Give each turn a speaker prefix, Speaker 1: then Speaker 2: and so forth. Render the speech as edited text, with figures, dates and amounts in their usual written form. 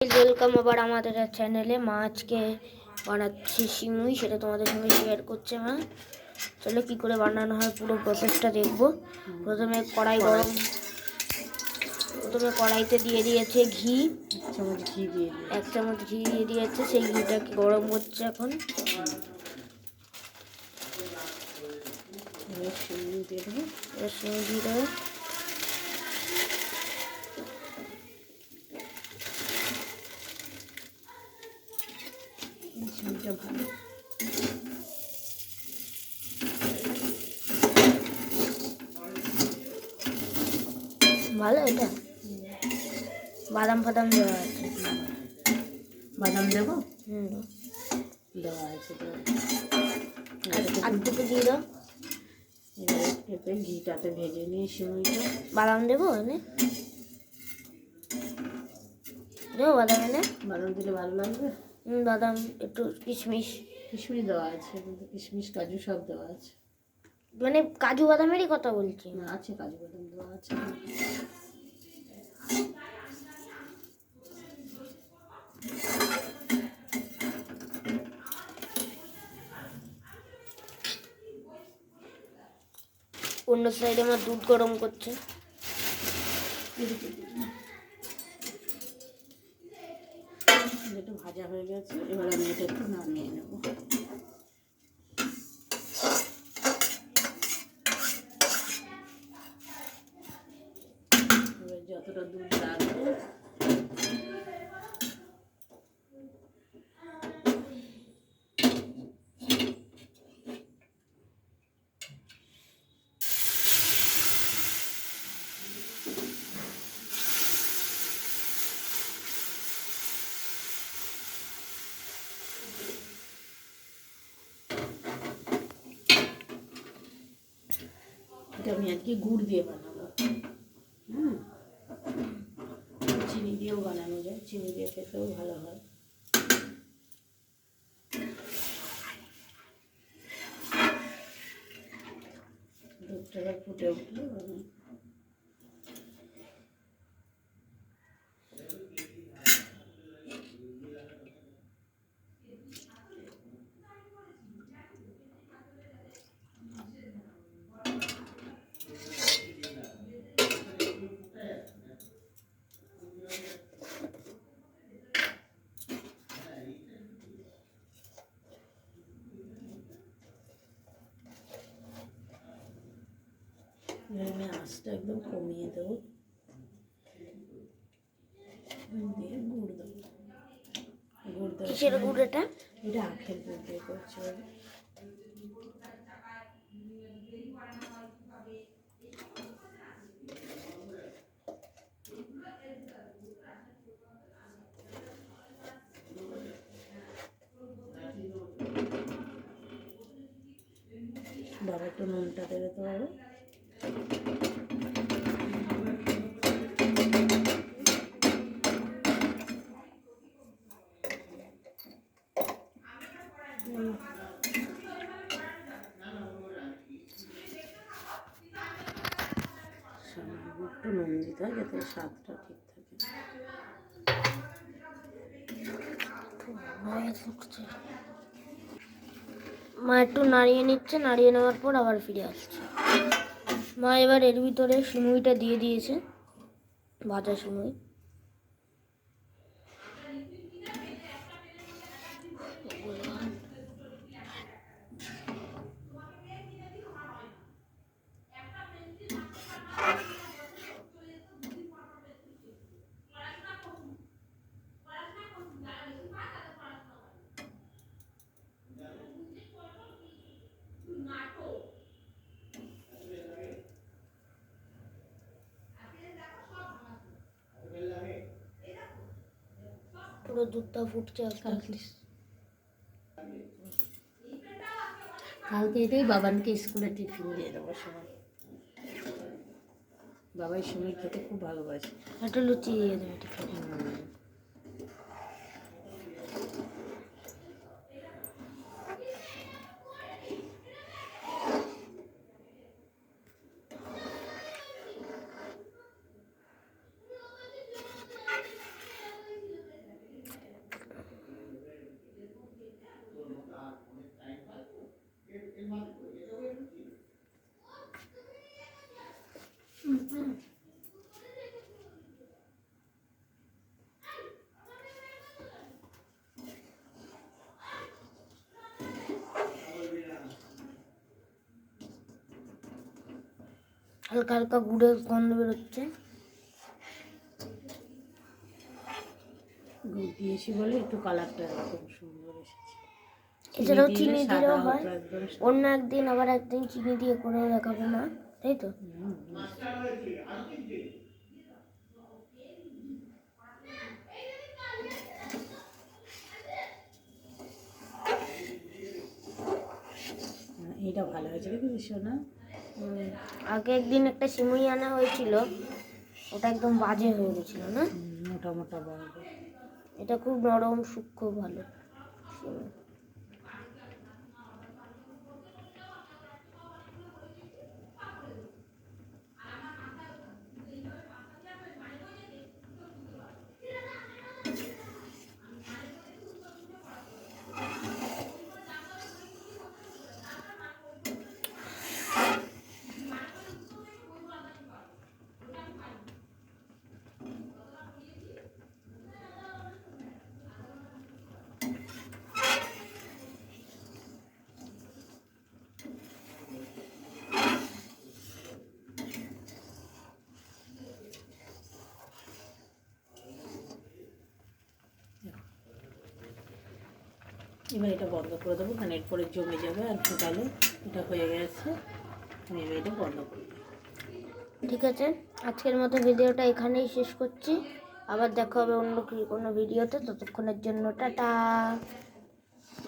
Speaker 1: Welcome আবার আমাদের চ্যানেলে। মা আজকে বানাচ্ছি সিমুই, সেটা তোমাদের সঙ্গে শেয়ার করছে মা। চলো কি করে বানানো হয় পুরো প্রসেসটা দেখবো। প্রথমে কড়াইতে দিয়ে দিয়েছে ঘি, এক চামচ ঘি দিয়ে দিয়েছে। সেই ঘিটাকে গরম হচ্ছে এখন। সিমুই দিয়ে দেবো। ভালো এটা বাদাম ফাদাম দেওয়া আছে।
Speaker 2: বাদাম দেবো,
Speaker 1: দেওয়া আছে। আর দুটো দিয়ে দাও।
Speaker 2: এবার ঘিটাতে ভেজে নিয়ে সিমুইটা।
Speaker 1: বাদাম দেবো এনে, দেবো বাদাম এনে।
Speaker 2: বাদাম দিলে ভালো লাগবে।
Speaker 1: বাদাম একটু কিশমিশ
Speaker 2: দেওয়া আছে, কিন্তু কিশমিশ কাজু সব দেওয়া আছে।
Speaker 1: মানে কাজু বাদামেরই কথা বলছি।
Speaker 2: আছে কাজু বাদাম দেওয়া আছে।
Speaker 1: অন্য সাইডে আমার দুধ গরম করছে।
Speaker 2: একটু ভাজা হয়ে গেছে, এবার আমি এটা একটু নামিয়ে নেব। এবার যতটা দুধ লাগবে এটা আমি আর কি গুড় দিয়ে বানাবো। চিনি দিয়েও বানানো যায়, চিনি দিয়ে খেতেও ভালো হয়। দুধটা ফুটে উঠলে আমি আঁচটা একদম কমিয়ে দেবো, দিয়ে গুড় দেবো।
Speaker 1: কিসের গুড় এটা?
Speaker 2: এটা আখের গুড় দিয়ে করছি। বাবা একটু নুনটা দেবে তো হবে। একটু নুন দিতে হয় যাতে স্বাদটা ঠিক থাকে।
Speaker 1: মা একটু নাড়িয়ে নিচ্ছে, নাড়িয়ে নেওয়ার পর আবার ফিরে আসছে। মা এবার এর ভিতরে সিমুইটা দিয়ে দিয়েছে, ভাজা সিমুই। পুরো দুধটা ফুটছে
Speaker 2: কালকে এটাই বাবানকে স্কুলে টিফিন দিয়ে দেবো সবাই। বাবাই সিমুই খেতে খুব ভালোবাসে।
Speaker 1: একটা লুচি দিয়ে দেবে টিফিন। হালকা হালকা গুড়ের গন্ধ বেরোচ্ছে।
Speaker 2: গুড় দিয়েছি বলে একটু কালারটা এরকম সুন্দর এসেছে।
Speaker 1: এছাড়াও
Speaker 2: দিলে
Speaker 1: চিনি
Speaker 2: সাদা
Speaker 1: দিলেও
Speaker 2: হতো
Speaker 1: হয়।
Speaker 2: একদম
Speaker 1: অন্য একদিন আবার একদিন চিনি দিয়ে করেও দেখাবো মা, তাই তো?
Speaker 2: এইটা ভালো হয়েছে দেখেছিস না?
Speaker 1: আগে একদিন একটা সিমুই আনা হয়েছিল, ওটা একদম বাজে হয়ে গেছিল না?
Speaker 2: মোটা মোটা বড়।
Speaker 1: এটা খুব নরম সূক্ষ্ম ভালো সিমুই।
Speaker 2: এবার এটা বন্ধ করে দেবো, কারণ এরপরে জমে যাবে আর ফুটালে। এটা হয়ে গেছে, আমি এবার এটা বন্ধ করে দেবো।
Speaker 1: ঠিক আছে, আজকের মতো ভিডিওটা এখানেই শেষ করছি। আবার দেখা হবে অন্য কোনো ভিডিওতে, ততক্ষণের জন্য টাটা।